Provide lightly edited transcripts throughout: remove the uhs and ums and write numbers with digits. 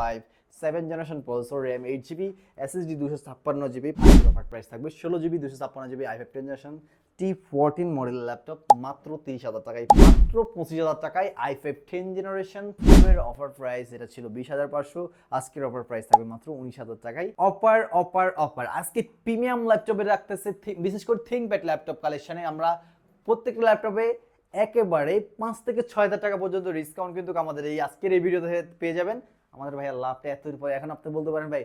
Five 7 generation processor, RAM 8 GB, SSD 256 GB, offer price থাকবে 16 GB 256 GB i5 10 generation T14 মডেলের laptop মাত্র 30,000 টাকায়, মাত্র 25,000 টাকায় i5 10 জেনারেশন প্রোর অফার প্রাইস এটা ছিল 20,500, আজকের অফার প্রাইস থাকবে মাত্র 19,000 টাকায়। অফার অফার অফার আজকে প্রিমিয়াম ল্যাপটপে রাখতেছে, বিশেষ করে থিংকপ্যাড ল্যাপটপ কালেকশনে আমরা প্রত্যেকটা ল্যাপটপে একেবারে 5 থেকে 6,000 টাকা পর্যন্ত ডিসকাউন্ট কিন্তু আমাদের এই আজকের এই ভিডিওতে পেয়ে যাবেন। আমাদের ভাইয়া লাভটা এত পরে, এখন আপনি বলতে পারেন ভাই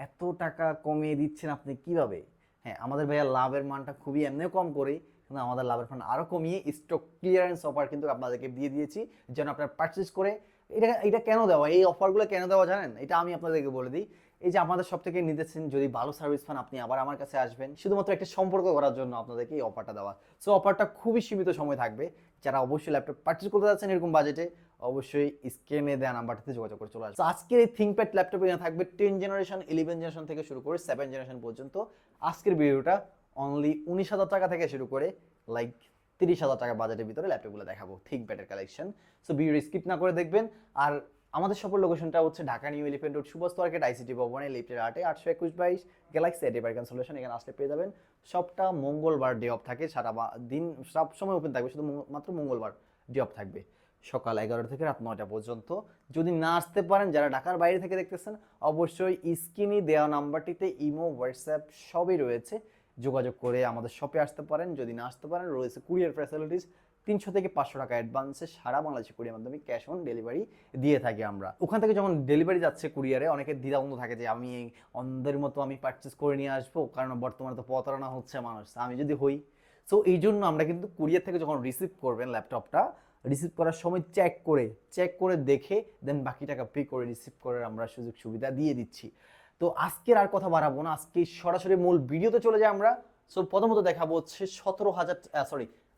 এত টাকা কমিয়ে দিচ্ছেন আপনি কিভাবে? হ্যাঁ, আমাদের ভাইয়া লাভের মানটা খুবই এমনিও কম করি, কিন্তু আমাদের লাভের মান আরও কমিয়ে স্টক ক্লিয়ারেন্স অফার কিন্তু আপনাদেরকে দিয়ে দিয়েছি, যেন আপনারা পারচেস করে। এটা কেন দেওয়া, এই অফারগুলো কেন দেওয়া জানেন? এটা আমি আপনাদেরকে বলে দিই। এই যে আমাদের সব থেকে নিতেছেন, যদি ভালো সার্ভিস পান আপনি আবার আমার কাছে আসবেন, শুধুমাত্র একটা সম্পর্ক করার জন্য আপনাদেরকে এই অফারটা দেওয়া। সো অফারটা খুবই সীমিত সময় থাকবে। যারা অবশ্যই ল্যাপটপ পারচেস করতে যাচ্ছেন এরকম বাজেটে, অবশ্যই স্ক্রিনে দেওয়া নাম্বারটাতে যোগাযোগ করে চলে আসবে। আজকের এই থিংকপ্যাড ল্যাপটপে থাকবে 10 জেনারেশন 11 জেনারেশন থেকে শুরু করে 7 জেনারেশন পর্যন্ত। আজকের ভিডিওটা অনলি 19,000 টাকা থেকে শুরু করে লাইক 30,000 টাকা বাজেটের ভিতরে ল্যাপটপগুলো দেখাবো, থিংকপ্যাডের কালেকশন। সো ভিডিও স্কিপ না করে দেখবেন। আর আমাদের সকল লোকেশনটা হচ্ছে Dhaka New Elephant Road, Subhash market, ICT ভবনে, লিফটের 8 821 গ্যালাক্সি এডিভাইকান সলিউশন। এখানে আসলে পেয়ে যাবেন। সবটা মঙ্গলবার ডে অফ থাকে, সারা দিন সব সময় ওপেন থাকবে, শুধু মাত্র মঙ্গলবার ডে অফ থাকবে সকাল 11টা থেকে রাত 9টা পর্যন্ত। যদি না আসতে পারেন, যারা ঢাকার বাইরে থেকে দেখতেছেন, অবশ্যই স্ক্রিনে দেওয়া নাম্বারটিতে ইমো, হোয়াটসঅ্যাপ সবই রয়েছে, যোগাযোগ করে আমাদের শপে আসতে পারেন। যদি না আসতে পারেন, রয়েছে কুরিয়ার ফ্যাসিলিটিস, 300 থেকে 500 টাকা অ্যাডভান্সে সারা বাংলাদেশে কুরিয়ার মাধ্যমে ক্যাশ অন ডেলিভারি দিয়ে থাকি আমরা। ওখান থেকে যখন ডেলিভারি যাচ্ছে কুরিয়ারে, অনেকের দ্বিধাদ্বন্দ্ব থাকে যে আমি অন্ধের মতো আমি পারচেস করে নিয়ে আসবো, কারণ বর্তমানে তো প্রতারণা হচ্ছে মানুষ, আমি যদি হই। সো এই জন্য আমরা কিন্তু কুরিয়ার থেকে যখন রিসিভ করবেন ল্যাপটপটা, রিসিভ করার সময় চেক করে দেখে দেন বাকি টাকা পে করে রিসিভ করার আমরা সুযোগ সুবিধা দিয়ে দিচ্ছি। তো আজকের আর কথা বাড়াবো না, আজকে সরাসরি মূল ভিডিওতে চলে যাই আমরা। সো প্রথমত দেখাবো হচ্ছে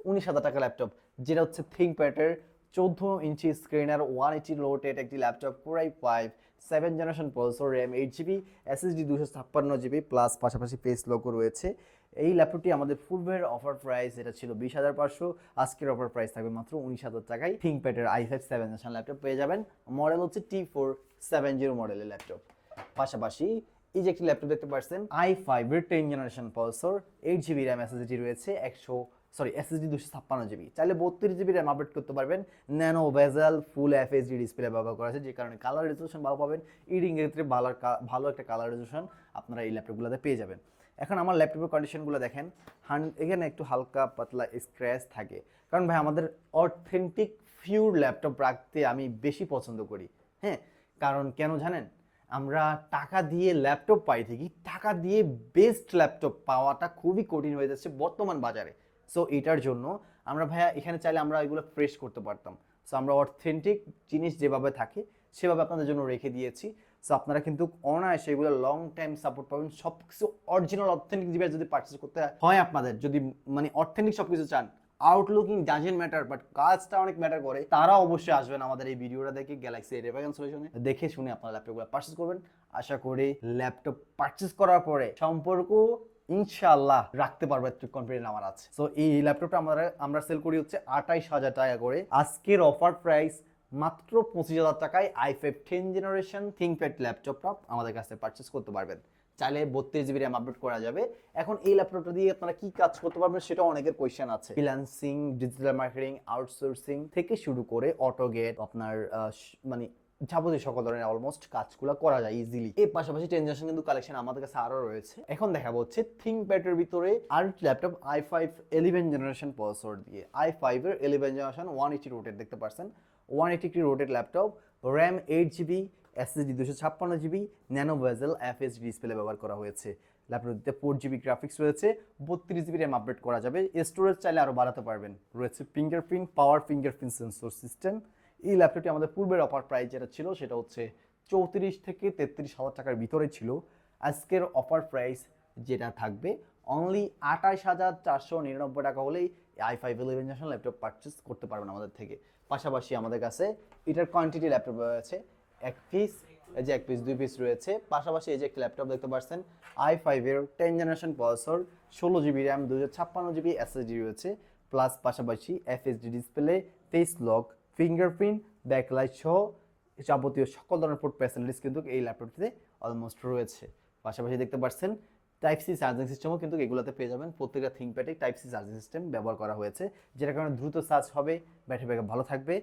19,000 টাকা ল্যাপটপ, যেটা হচ্ছে থিংকপ্যাডের 14 ইঞ্চি স্ক্রিনার 180 লোটেড একটি laptop, core i5 7 generation processor, RAM 8 GB, SSD 256 GB plus পাশাপাশি ফেস লকও রয়েছে। এই ল্যাপটপটি আমাদের পূর্বের অফার প্রাইস এটা ছিল 20,500, আজকের অফার প্রাইস থাকবে মাত্র 19,000 টাকায়। থিংকপ্যাডের i5 7 জেনারেশন ল্যাপটপ পেয়ে যাবেন। মডেল হচ্ছে T470 মডেলের ল্যাপটপ। পাশাপাশি এই যে একটি ল্যাপটপ দেখতে পাচ্ছেন, i5 এর 10 generation processor, 8 GB RAM, SSD রয়েছে এসএসডি 256 জিবি, চাইলে 32 জিবি র্যাম আপডেট করতে পারবেন। ন্যানো বেজেল ফুল এফএইচডি ডিসপ্লে ব্যবহার করা আছে, যে কারণে কালার রেজোলিউশন ভালো পাবেন। ইডিং এর ক্ষেত্রে ভালো একটা কালার রেজোলিউশন আপনারা এই ল্যাপটপগুলোতে পেয়ে যাবেন। এখন আমার ল্যাপটপের কন্ডিশনগুলো দেখেন, এখানে একটু হালকা পাতলা স্ক্র্যাচ থাকে, কারণ ভাই আমাদের অথেন্টিক পিওর ল্যাপটপ রাখতে আমি বেশি পছন্দ করি। হ্যাঁ, কারণ কেন জানেন? আমরা টাকা দিয়ে ল্যাপটপ পাই ঠিকই, টাকা দিয়ে বেস্ট ল্যাপটপ পাওয়াটা খুবই কঠিন হয়ে যাচ্ছে বর্তমান বাজারে। সো এটার জন্য আমরা ভাইয়া এখানে চাইলে আমরা এগুলো ফ্রেশ করতে পারতাম। সো আমরা অথেন্টিক জিনিস যেভাবে থাকে সেভাবে আপনাদের জন্য রেখে দিয়েছি। সো আপনারা কিন্তু অনায়াসে এগুলো লং টাইম সাপোর্ট পাবেন। সব কিছু অরিজিনাল অথেন্টিক ডিভাইস যদি পারচেস করতে হয় আপনাদের, যদি মানে অথেন্টিক সব কিছু চান, আউটলুকিং ডাজেন্ট ম্যাটার বাট কাজটা অনেক ম্যাটার করে, তারা অবশ্যই আসবেন আমাদের এই ভিডিওটা দেখে গ্যালাক্সি এডিভাইকান সলিউশনে, দেখে শুনে আপনারা ল্যাপটপগুলো পারচেস করবেন। আশা করি ল্যাপটপ পারচেস করার পরে সম্পর্ক ইনশাআল্লাহ রাখতে পারবো, একটু কনফিডেন্ট আমার আছে। সো এই ল্যাপটপটা আমরা সেল করি হচ্ছে 28,000 টাকা করে। আজকের অফার প্রাইস মাত্র 25,000 টাকায় i5 10 জেনারেশন থিংকপ্যাড ল্যাপটপটা আমাদের কাছে পারচেস করতে পারবেন। চাইলে 32 জিবি র্যাম আপডেট করা যাবে। এখন এই ল্যাপটপটা দিয়ে আপনারা কি কাজ করতে পারবেন সেটা অনেকের কোয়েশ্চেন আছে। ফ্রিল্যান্সিং, ডিজিটাল মার্কেটিং, আউটসোর্সিং থেকে শুরু করে অটোগেট, আপনার মানে যাবতীয় সকল ধরনের অলমোস্ট কাজগুলো করা যায় ইজিলি। এর পাশাপাশি 10 জেনারেশন কিন্তু কালেকশন আমাদের কাছে আরো রয়েছে। এখন দেখাবো হচ্ছে থিংকপ্যাডের ভিতরে আর ল্যাপটপ i5 11 জেনারেশন প্রসেসর দিয়ে, i5 এর 11 জেনারেশন 180 রোটেট দেখতে পাচ্ছেন, 180 rotate laptop, RAM 8 GB, SSD 256 GB, nano বেজেল এফএইচডি ডিসপ্লে ব্যবহার করা হয়েছে। ল্যাপটপটিতে 4 জিবি গ্রাফিক্স রয়েছে, 32 জিবি র্যাম আপডেট করা যাবে। স্টোরেজ চাইলে আরও বাড়াতে পারবেন। রয়েছে ফিঙ্গারপ্রিন্ট পাওয়ার ফিঙ্গারপ্রিন্ট সেন্সর সিস্টেম। এই ল্যাপটপটি আমাদের পূর্বের অফার প্রাইস যেটা ছিল সেটা হচ্ছে 34 থেকে 33,000 টাকার ভিতরে ছিল। আজকের অফার প্রাইস যেটা থাকবে অনলি 28,499 টাকা হলেই i5 11 জেনারেশন ল্যাপটপ পারচেস করতে পারবেন আমাদের থেকে। পাশাপাশি আমাদের কাছে এটার কোয়ান্টিটি ল্যাপটপ রয়েছে, এক পিস, এই যে এক পিস, 2 পিস রয়েছে। পাশাপাশি এই যে একটি ল্যাপটপ দেখতে পাচ্ছেন, i5 এর 10 generation processor, 16 GB RAM, 256 GB SSD রয়েছে, প্লাস পাশাপাশি FHD display, face lock, fingerprint, backlight সহ যাবতীয় সকল ধরনের পোর্ট ফ্যাসিলিটিস কিন্তু এই ল্যাপটপটিতে অলমোস্ট রয়েছে। পাশাপাশি দেখতে পাচ্ছেন টাইপ সি চার্জিং সিস্টেমও কিন্তু এগুলোতে পেয়ে যাবেন। প্রত্যেকটা থিঙ্কপ্যাডে টাইপ সি চার্জিং সিস্টেম ব্যবহার করা হয়েছে, যেটার কারণে দ্রুত চার্জ হবে, ব্যাটারি ব্যাকআপ ভালো থাকবে।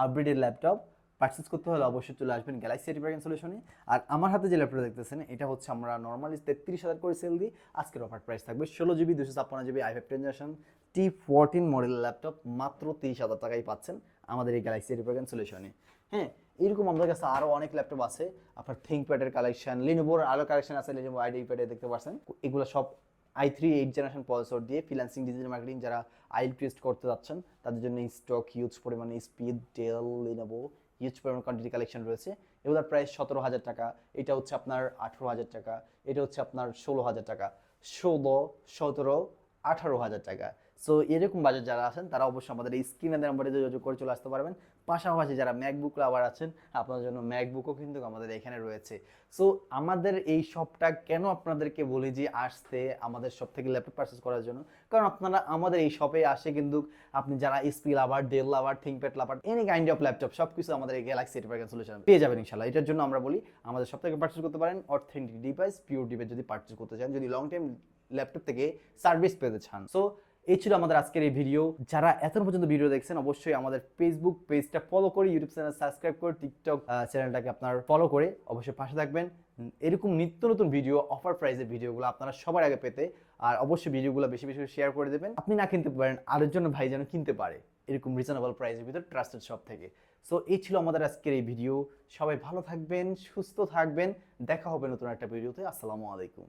আপগ্রেডেড ল্যাপটপ পারচেস করতে হলে অবশ্যই চলে আসবেন গ্যালাক্সি এটিপ্যাকেন সলিউশনে। আর আমার হাতে যে ল্যাপটপ দেখতেছেন এটা হচ্ছে আমরা নর্মালি 33,000 করে সেল দিই। আজকের অফার প্রাইস থাকবে 16GB 256GB i5 generation T14 মডেলের ল্যাপটপ মাত্র 30,000 টাকায় পাচ্ছেন আমাদের এই গ্যালাক্সি এটিপ্যাকেন সলিউশনে। হ্যাঁ, এরকম আমাদের কাছে আরও অনেক ল্যাপটপ আছে। আপনার থিঙ্কপ্যাডের কালেকশন, লিনোভোর আরও কালেকশন আছে, লিনোভো আইডিপ্যাডে দেখতে পাচ্ছেন। এগুলো সব i3 8 জেনারেশন প্রসেসর দিয়ে ফ্রিল্যান্সিং ডিজিটাল মার্কেটিং যারা আইএল টেস্ট করতে যাচ্ছেন তাদের জন্য স্টক হিউজ পরিমাণে স্পিড, ডেল, লিনোভো হিউজ পরিমাণ কোয়ান্টিটি কালেকশন রয়েছে। এগুলোর প্রাইস 17,000 টাকা, এটা হচ্ছে আপনার 18,000 টাকা, এটা হচ্ছে আপনার 16,000 টাকা, 16, 17, 18,000 টাকা। সো এরকম বাজেট যারা আছেন তারা অবশ্যই আমাদের এই স্ক্রিনে নাম্বারে যোগাযোগ করে চলে আসতে পারবেন। পাশাপাশি যারা ম্যাকবুক লাভার আছেন আপনাদের জন্য ম্যাকবুকও কিন্তু আমাদের এখানে রয়েছে। সো আমাদের এই শপটা কেন আপনাদেরকে বলি যে আসতে আমাদের শপ থেকে ল্যাপটপ পারচেস করার জন্য, কারণ আপনারা আমাদের এই শপে আসে কিন্তু আপনি যারা HP lover, Dell lover, ThinkPad lover, any kind of laptop সব কিছু আমাদের এই গ্যালাক্সি এটিপ্যাকেন সলিউশন পেয়ে যাবেন ইনশাল্লাহ। এটার জন্য আমরা বলি আমাদের শপ থেকে পারচেস করতে পারেন। অথেন্টিক ডিভাইস, পিওর ডিভাইস যদি পারচেস করতে চান, যদি লং টাইম ল্যাপটপ থেকে সার্ভিস পেতে চান। সো এই ছিল আমাদের আজকের এই ভিডিও। যারা এতক্ষণ পর্যন্ত ভিডিও দেখছেন অবশ্যই আমাদের ফেসবুক পেজটা ফলো করে, ইউটিউব চ্যানেল সাবস্ক্রাইব করে, টিকটক চ্যানেলটাকে আপনার ফলো করে অবশ্যই পাশে থাকবেন। এরকম নিত্য নতুন ভিডিও, অফার প্রাইসের ভিডিওগুলো আপনারা সবার আগে পেতে। আর অবশ্যই ভিডিওগুলো বেশি বেশি শেয়ার করে দেবেন। আপনি না কিনতে পারেন, আরেকজন ভাই যেন কিনতে পারে এরকম রিজনেবল প্রাইসের ভিতর ট্রাস্টেড শপ থেকে। সো এই ছিল আমাদের আজকের এই ভিডিও। সবাই ভালো থাকবেন, সুস্থ থাকবেন। দেখা হবে নতুন একটা ভিডিওতে। আসসালামু আলাইকুম।